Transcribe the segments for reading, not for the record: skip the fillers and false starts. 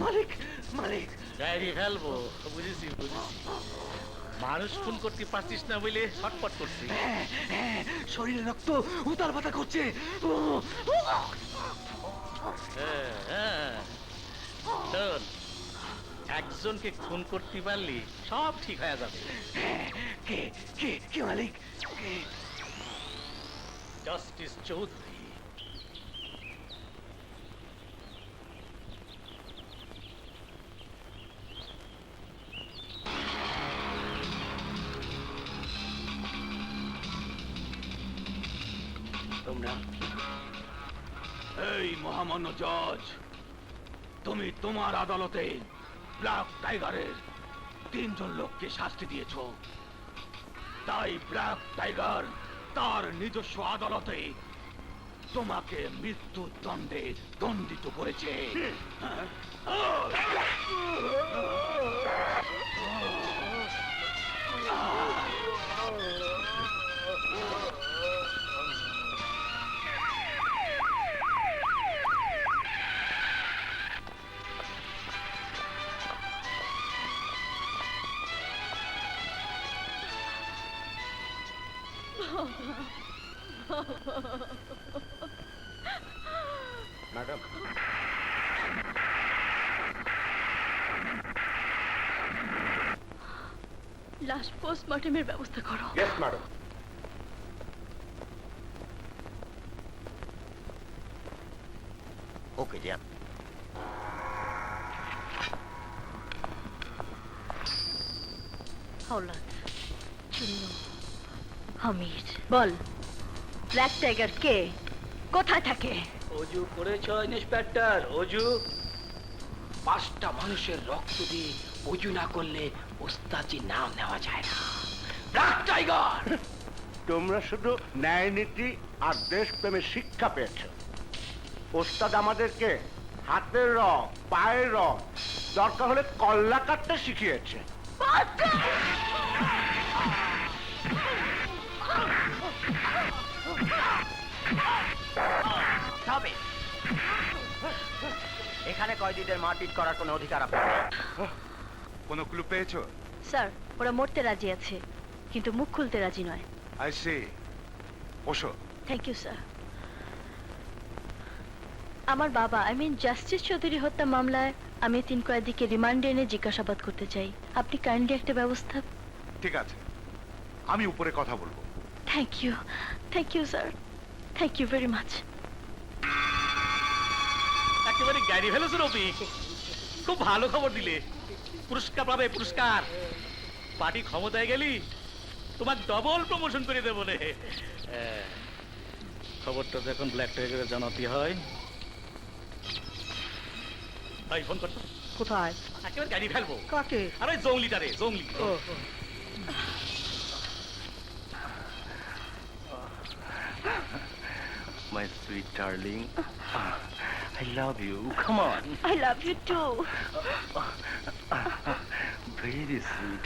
মালিক মালিক diary ফেলবো, বুঝেছি বুঝেছি। মানুষ খুন করতে পারছিস না বলে ছটপট করছি। শরীরে রক্ত উতাল পাতা করছে। শোন, একজনকে খুন করতে পারলি সব ঠিক হয়ে যাবে। কে কে কে মালিক? জাস্টিস চৌধুরী। তোমরা এই মহামান্য জজ, তুমি তোমার আদালতে ব্ল্যাক টাইগারের 3 জন লোককে শাস্তি দিয়েছ। তাই ব্ল্যাক টাইগার তার নিজস্ব আদালতে তোমাকে মৃত্যুদণ্ডে দণ্ডিত করেছে। ম্যাডাম, লাশ পোস্টমর্টমের ব্যবস্থা করো। Yes madam. ওকে যান। হাওলাত, চুন্নু, হামিদ, বল ব্ল্যাক টাইগার কে, কোথায় থাকে? অজু করেছ ইন্সপেক্টর? অজু 5টা মানুষের রক্ত দিয়ে অজু না করলে ওস্তাজি নাম নেওয়া যায় না। Black tiger! তোমরা শুধু ন্যায় নীতি আর দেশপ্রেমের শিক্ষা পেয়েছ। ওস্তাদ আমাদেরকে হাতের রং, পায়ের রং, দরকার হলে কল্লা কাটতে শিখিয়েছে। তবে এখানে কয়েদিদের মারপিট করার কোনো অধিকার আপনার নেই। কোনো ক্লু পেয়েছো? স্যার, ওরা মরতে রাজি আছে, কিন্তু মুখ খুলতে রাজি নয়। I see. বসো। Thank you sir. আমার বাবা, আই মিন জাস্টিস চৌধুরী হত্যা মামলায় আমি 3 কয়েদিকে রিমান্ডে এনে জিজ্ঞাসাবাদ করতে চাই। আপনি কাইন্ডলি একটা ব্যবস্থা। ঠিক আছে, আমি উপরে কথা বলবো। Thank you sir, thank you very much. একেবারে গাড়ি ফেলেছো রবি, খুব ভালো খবর দিলে। পুরস্কার পাবে, পুরস্কার। পার্টি ক্ষমতায় গেলি তোমার ডবল প্রমোশন করে দেবো রে। খবরটা যখন ব্ল্যাক টাইগারে জানাতে হয়। ভাই ফোন করতো। কোথায়? একেবারে গাড়ি ফেলবো। কাকে? আরে জঙ্গলিটারে, জঙ্গলি। My sweet darling, I love you. Come on. I love you too. Very sweet.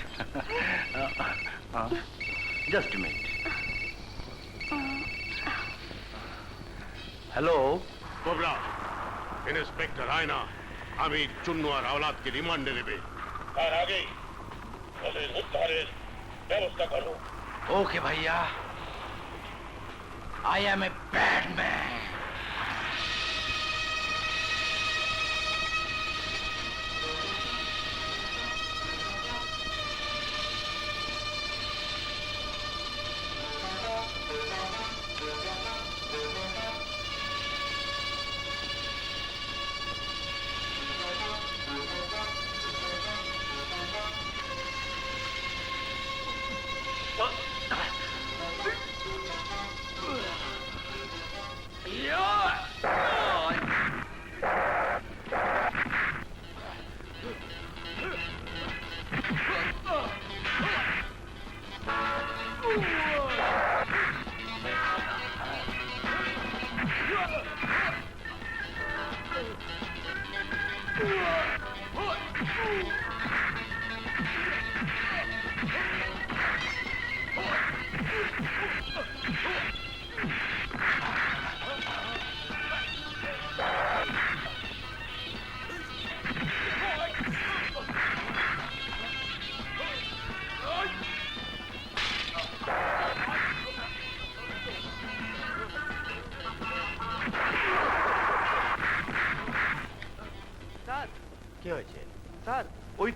Just a minute. Hello. Cobra, inspector আয়না আমি চুন্নু আর আওলাদকে রিমান্ডে নেবে। তার আগে ওদের উদ্ধারের ব্যবস্থা করো। Okay, bhaiya. I am a bad man.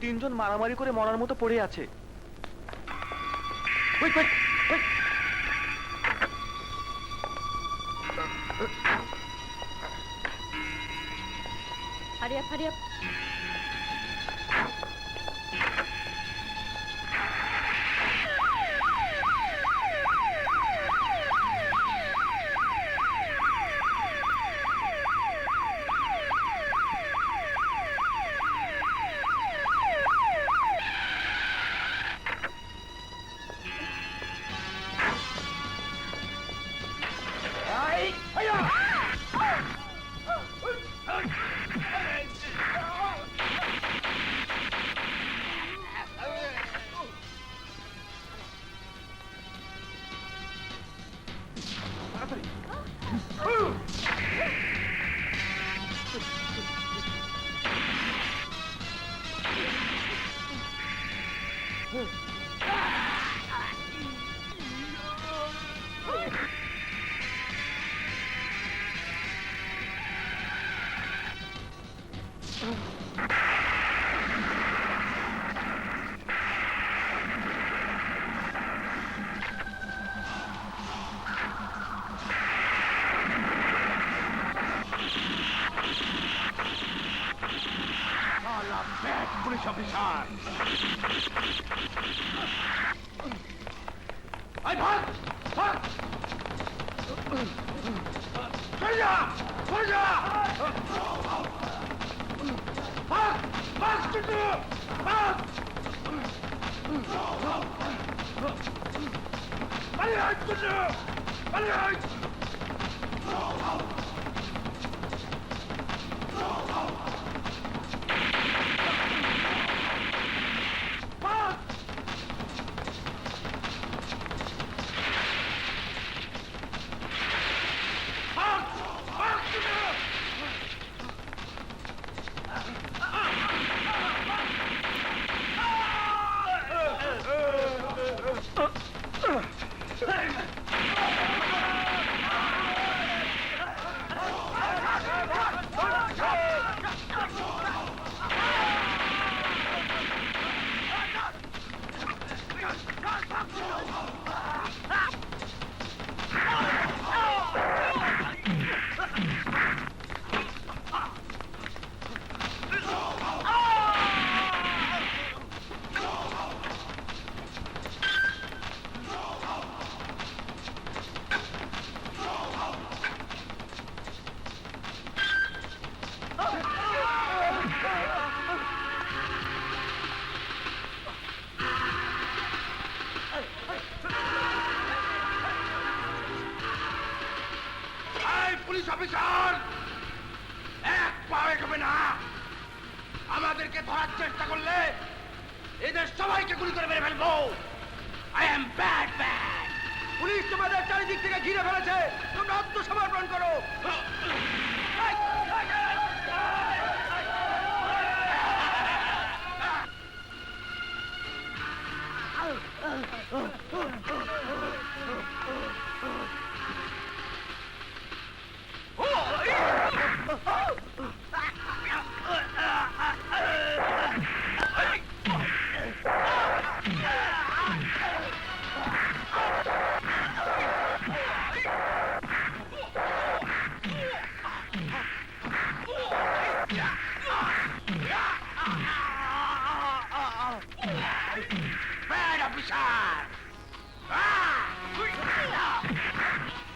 তিনজন মারামারি করে মরার মতো পড়ে আছে। Wait, wait, wait. Hurry up, hurry up. Police officer ভাগ ভাগ সরে যা সরে যা ভাগ ভাগ কিন্তু ভাগ পালিয়ে আয় কিন্তু পালিয়ে আয় পুলিশ অফিসার এক পা এগোবে না আমাদেরকে ধরার চেষ্টা করলে এদের সবাইকে গুলি করে মেরে ফেলবো I am bad bad police তোমাদের চারিদিক থেকে ঘিরে ফেলেছে তোমরা আত্মসমর্পণ করো Bad officer!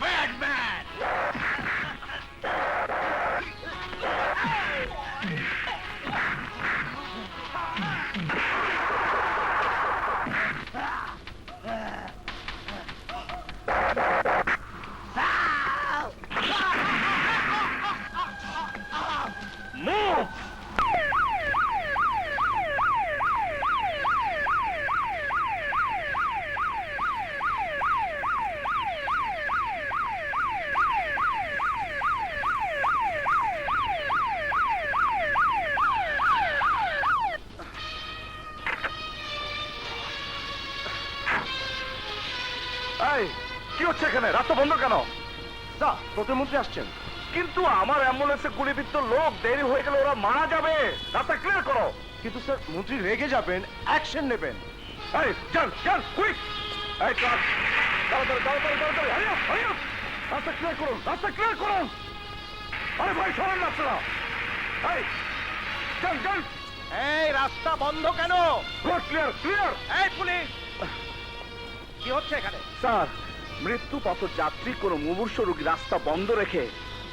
Bad man! Move! এই কি হচ্ছে এখানে রাস্তা বন্ধ কেন দা প্রতিমন্ত্রী আসছেন কিন্তু আমার অ্যাম্বুলেন্সে গুলিবিদ্ধ লোক দেরি হয়ে গেলে ওরা মারা যাবে রাস্তা ক্লিয়ার করো কিন্তু স্যার মন্ত্রী রেগে যাবেন, অ্যাকশন নেবেন। এই চল চল কুইক, এই চল তাড়াতাড়ি তাড়াতাড়ি তাড়াতাড়ি, হারি আপ হারি আপ, রাস্তা ক্লিয়ার করুন, রাস্তা ক্লিয়ার করুন। আরে ভাই সরেন না আপনারা, এই চল চল। এই রাস্তা বন্ধ কেন? Road clear clear. এই পুলিশ, কি হচ্ছে এখানে? স্যার, মৃত্যু পথ যাত্রী কোনো মুমূর্ষু রোগী রাস্তা বন্ধ রেখে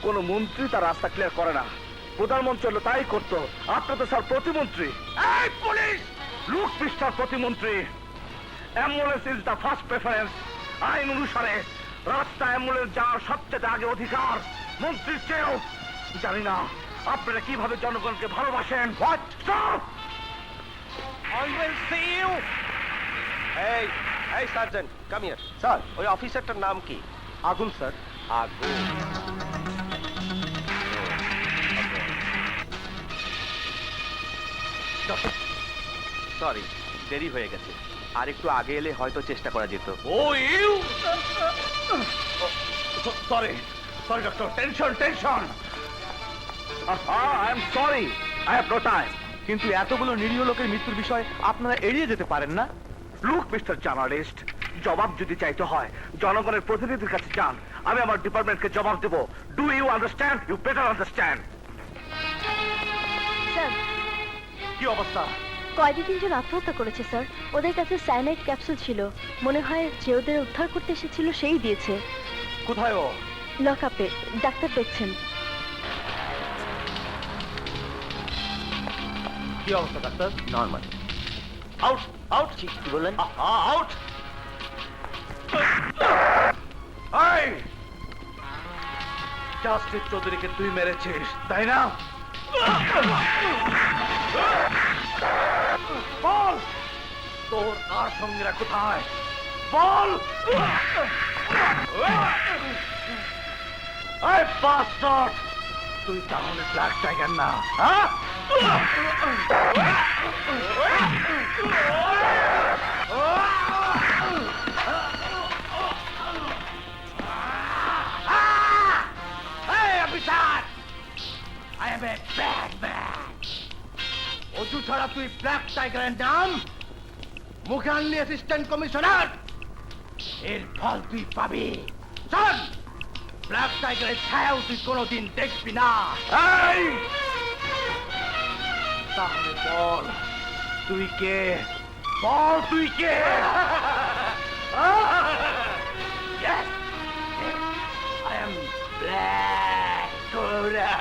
কোনো মন্ত্রী তার রাস্তা ক্লিয়ার করে না। প্রধানমন্ত্রী হলো তাই করতো, আপনার তো স্যার প্রতিমন্ত্রী। এই পুলিশ, লুক মিস্টার প্রতিমন্ত্রী, ambulance is the first preference. আইন অনুসারে রাস্তা অ্যাম্বুলেন্স যাওয়ার সবচেয়ে আগে অধিকার মন্ত্রীর চেয়েও। জানি না আপনারা কিভাবে জনগণকে ভালোবাসেন। What stop, I will see you. এই এই সার্জেন্ট, কাম হিয়ার। স্যার ওই অফিসারটার নাম কি? আগুন স্যার। আগুন। সরি, দেরি হয়ে গেছে। আর একটু আগে এলে হয়তো চেষ্টা করা যেত। Oh you sorry sorry doctor, tension tension. I am sorry, I have no time. কিন্তু এতগুলো নিরীহ লোকের মৃত্যুর বিষয় আপনারা এড়িয়ে যেতে পারেন না। লুক মিস্টার জার্নালিস্ট, জবাব যদি চাইতে হয় জনগণের প্রতিনিধির কাছে যান, আমি আমার ডিপার্টমেন্টকে জবাব দেব। Do you understand? You better understand. Sir, কি অবস্থা? কয়েদি 3 জন আত্মহত্যা করেছে স্যার। ওদের কাছে সায়ানাইড ক্যাপসুল ছিল, মনে হয় যে ওদের উদ্ধার করতে এসেছিল সেই দিয়েছে। কোথায় ও? লকআপে, ডাক্তার দেখছেন। কি অবস্থা ডাক্তার? নর্মাল। Out out. কি বললেন? আউট। এই জাস্টিস চৌধুরীকে তুই মেরেছিস তাই না? বল, তোর আর সঙ্গীরা কোথায়? বল। এই বাস্টার্ড, তুই তাহলে ব্ল্যাক টাইগার না, হ্যাঁ? অজু ছাড়া তুই ব্ল্যাক টাইগারের নাম মুখে আনলি অ্যাসিস্ট্যান্ট কমিশনার, এর ফল তুই পাবি। চল, ব্ল্যাক টাইগারের ছায়াও তুই কোনোদিন দেখবি না। তাহলে বল তুই কে? বল তুই কে? Yes, yes, I am Black Cobra.